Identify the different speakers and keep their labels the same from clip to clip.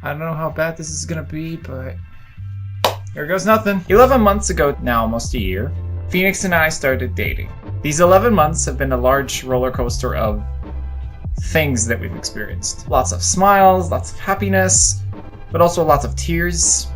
Speaker 1: I don't know how bad this is gonna be, but here goes nothing. 11 months ago, now almost a year, Phoenix and I started dating. These 11 months have been a large roller coaster of things that we've experienced. Lots of smiles, lots of happiness, but also lots of tears.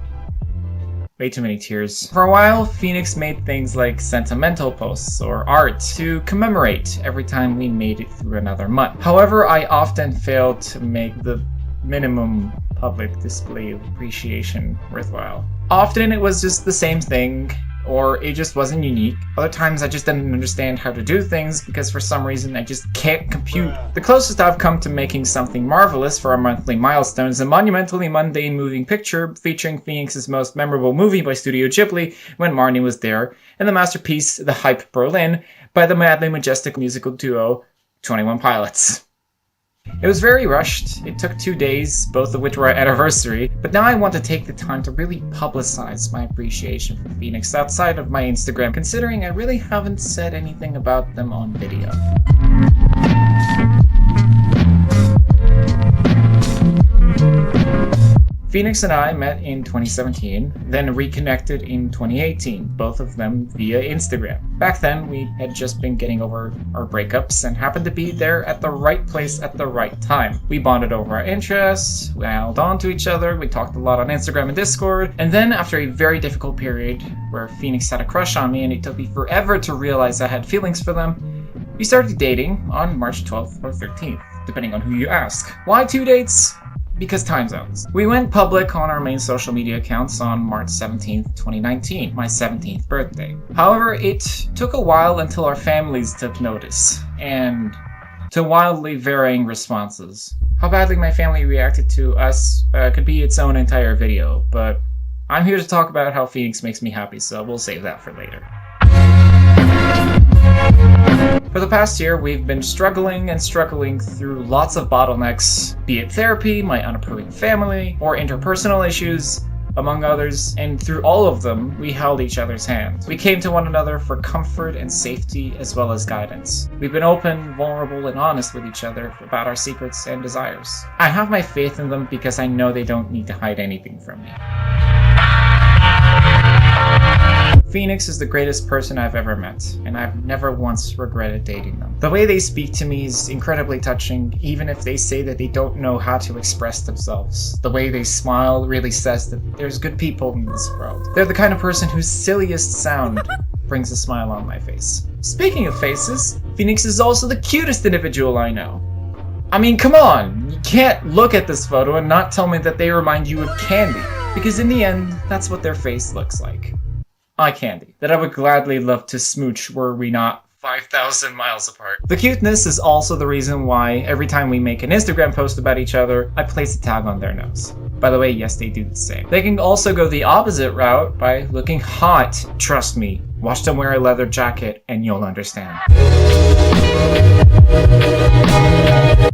Speaker 1: Way too many tears. For a while, Phoenix made things like sentimental posts or art to commemorate every time we made it through another month. However, I often failed to make the minimum public display of appreciation worthwhile. Often it was just the same thing, or it just wasn't unique. Other times I just didn't understand how to do things because for some reason I just can't compute. The closest I've come to making something marvelous for our monthly milestone is a monumentally mundane moving picture featuring Phoenix's most memorable movie by Studio Ghibli when Marnie was there, and the masterpiece The Hype Berlin by the madly majestic musical duo 21 Pilots. It was very rushed. It took 2 days, both of which were our anniversary, but now I want to take the time to really publicize my appreciation for Phoenix outside of my Instagram, considering I really haven't said anything about them on video. Phoenix and I met in 2017, then reconnected in 2018, both of them via Instagram. Back then, we had just been getting over our breakups and happened to be there at the right place at the right time. We bonded over our interests, we held on to each other, we talked a lot on Instagram and Discord, and then after a very difficult period where Phoenix had a crush on me and it took me forever to realize I had feelings for them, we started dating on March 12th or 13th, depending on who you ask. Why 2 dates? Because time zones. We went public on our main social media accounts on March 17th, 2019, my 17th birthday. However, it took a while until our families took notice, and to wildly varying responses. How badly my family reacted to us could be its own entire video, but I'm here to talk about how Phoenix makes me happy, so we'll save that for later. For the past year, we've been struggling through lots of bottlenecks, be it therapy, my unapproving family, or interpersonal issues, among others, and through all of them, we held each other's hands. We came to one another for comfort and safety as well as guidance. We've been open, vulnerable, and honest with each other about our secrets and desires. I have my faith in them because I know they don't need to hide anything from me. Phoenix is the greatest person I've ever met, and I've never once regretted dating them. The way they speak to me is incredibly touching, even if they say that they don't know how to express themselves. The way they smile really says that there's good people in this world. They're the kind of person whose silliest sound brings a smile on my face. Speaking of faces, Phoenix is also the cutest individual I know. I mean, come on! You can't look at this photo and not tell me that they remind you of candy, because in the end, that's what their face looks like. Eye candy that I would gladly love to smooch were we not 5,000 miles apart. The cuteness is also the reason why every time we make an Instagram post about each other, I place a tag on their nose. By the way, yes, they do the same. They can also go the opposite route by looking hot. Trust me, watch them wear a leather jacket and you'll understand.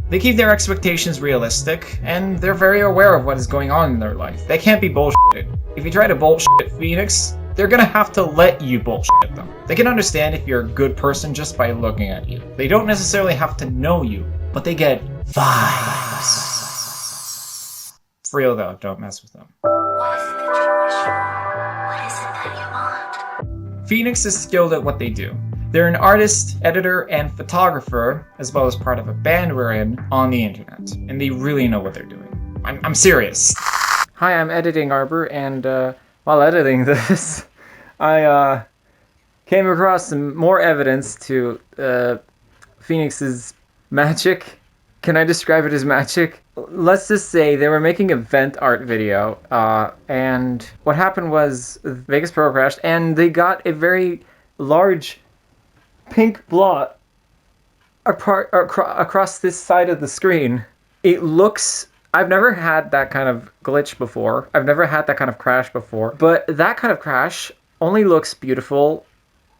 Speaker 1: They keep their expectations realistic, and they're very aware of what is going on in their life. They can't be bullshitted. If you try to bullshit Phoenix, they're gonna have to let you bullshit them. They can understand if you're a good person just by looking at you. They don't necessarily have to know you, but they get vibes. For real though, don't mess with them.
Speaker 2: What is it that you wish for? What is it that you want?
Speaker 1: Phoenix is skilled at what they do. They're an artist, editor, and photographer, as well as part of a band we're in on the internet. And they really know what they're doing. I'm serious. Hi, I'm Editing Arbor, and while editing this, I came across some more evidence to Phoenix's magic. Can I describe it as magic? Let's just say they were making a vent art video, and what happened was Vegas Pro crashed, and they got a very large pink blot across this side of the screen. It looks... I've never had that kind of glitch before. I've never had that kind of crash before. But that kind of crash only looks beautiful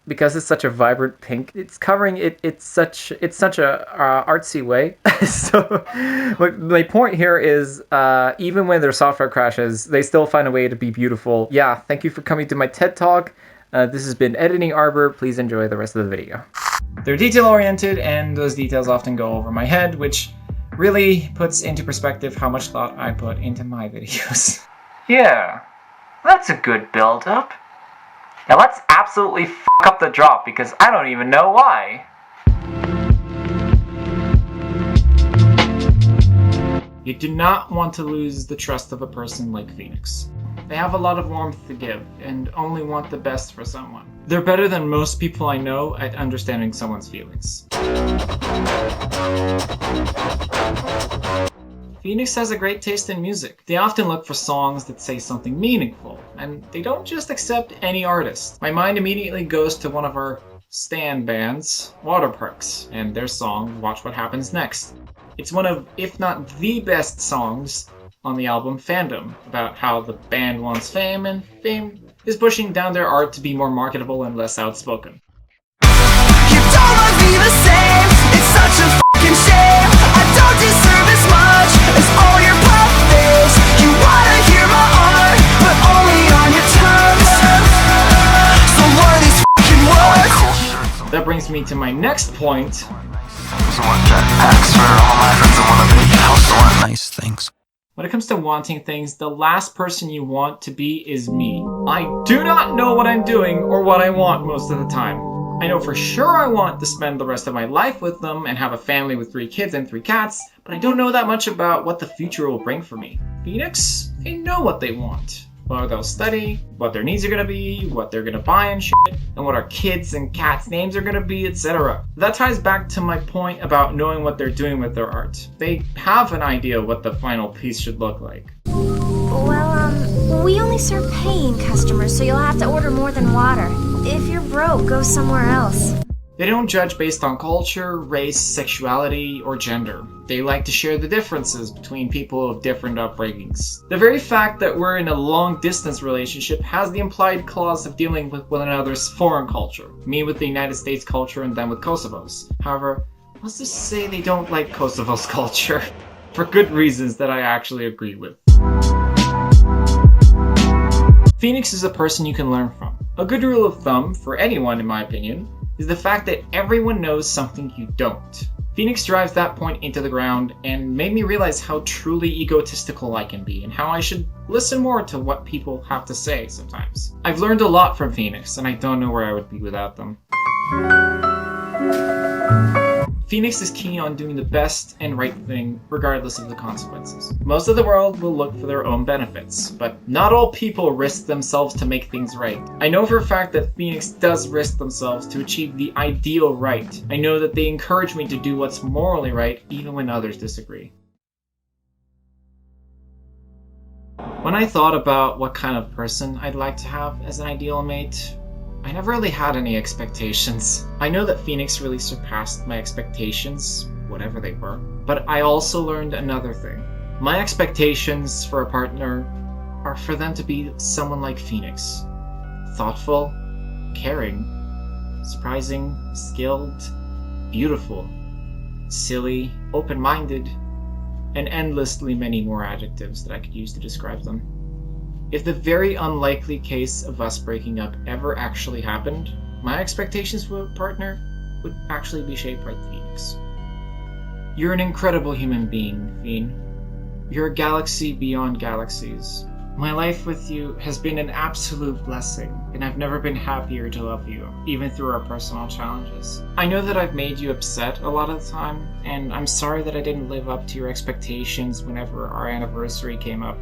Speaker 1: because it's such a vibrant pink. It's covering it. It's such a artsy way. So my point here is even when their software crashes, they still find a way to be beautiful. Yeah, thank you for coming to my TED Talk. This has been Editing Arbor. Please enjoy the rest of the video. They're detail-oriented, and those details often go over my head, which really puts into perspective how much thought I put into my videos. Yeah, that's a good build-up. Now let's absolutely f*** up the drop because I don't even know why. You do not want to lose the trust of a person like Phoenix. They have a lot of warmth to give and only want the best for someone. They're better than most people I know at understanding someone's feelings. Phoenix has a great taste in music. They often look for songs that say something meaningful, and they don't just accept any artist. My mind immediately goes to one of our stan bands, Waterparks, and their song, Watch What Happens Next. It's one of, if not the best songs on the album Fandom, about how the band wants fame, and fame is pushing down their art to be more marketable and less outspoken.
Speaker 3: You don't love me the same, it's such a fucking shame. I don't deserve as much as all your pop face. You wanna hear my art, but only on your terms. So what are these fucking words?
Speaker 1: That brings me to my next point.
Speaker 3: Nice things.
Speaker 1: When it comes to wanting things, the last person you want to be is me. I do not know what I'm doing or what I want most of the time. I know for sure I want to spend the rest of my life with them and have a family with 3 kids and 3 cats, but I don't know that much about what the future will bring for me. Phoenix, they know what they want. Where they'll study, what their needs are gonna be, what they're gonna buy and shit, and what our kids and cats' names are gonna be, etc. That ties back to my point about knowing what they're doing with their art. They have an idea what the final piece should look like.
Speaker 2: Well, we only serve paying customers, so you'll have to order more than water. If you're broke, go somewhere else.
Speaker 1: They don't judge based on culture, race, sexuality, or gender. They like to share the differences between people of different upbringings. The very fact that we're in a long-distance relationship has the implied clause of dealing with one another's foreign culture. Me with the United States culture and them with Kosovo's. However, let's just say they don't like Kosovo's culture. For good reasons that I actually agree with. Phoenix is a person you can learn from. A good rule of thumb, for anyone in my opinion, is the fact that everyone knows something you don't. Phoenix drives that point into the ground and made me realize how truly egotistical I can be and how I should listen more to what people have to say sometimes. I've learned a lot from Phoenix and I don't know where I would be without them. Phoenix is keen on doing the best and right thing regardless of the consequences. Most of the world will look for their own benefits, but not all people risk themselves to make things right. I know for a fact that Phoenix does risk themselves to achieve the ideal right. I know that they encourage me to do what's morally right even when others disagree. When I thought about what kind of person I'd like to have as an ideal mate, I never really had any expectations. I know that Phoenix really surpassed my expectations, whatever they were. But I also learned another thing. My expectations for a partner are for them to be someone like Phoenix. Thoughtful, caring, surprising, skilled, beautiful, silly, open-minded, and endlessly many more adjectives that I could use to describe them. If the very unlikely case of us breaking up ever actually happened, my expectations for a partner would actually be shaped by Phoenix. You're an incredible human being, Fiend. You're a galaxy beyond galaxies. My life with you has been an absolute blessing, and I've never been happier to love you, even through our personal challenges. I know that I've made you upset a lot of the time, and I'm sorry that I didn't live up to your expectations whenever our anniversary came up.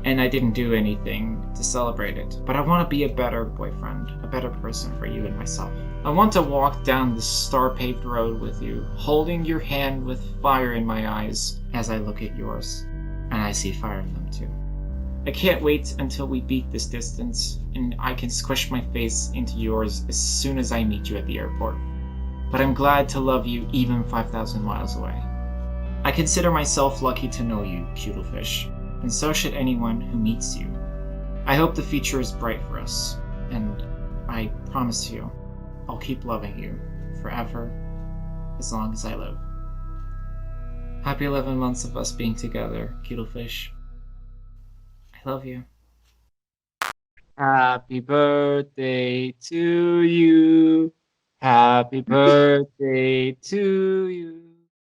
Speaker 1: And I didn't do anything to celebrate it. But I want to be a better boyfriend, a better person for you and myself. I want to walk down this star-paved road with you, holding your hand with fire in my eyes as I look at yours. And I see fire in them too. I can't wait until we beat this distance, and I can squish my face into yours as soon as I meet you at the airport. But I'm glad to love you even 5,000 miles away. I consider myself lucky to know you, Cuttlefish. And so should anyone who meets you. I hope the future is bright for us, and I promise you, I'll keep loving you forever, as long as I live. Happy 11 months of us being together, Cuttlefish. I love you. Happy birthday to you. Happy birthday to you.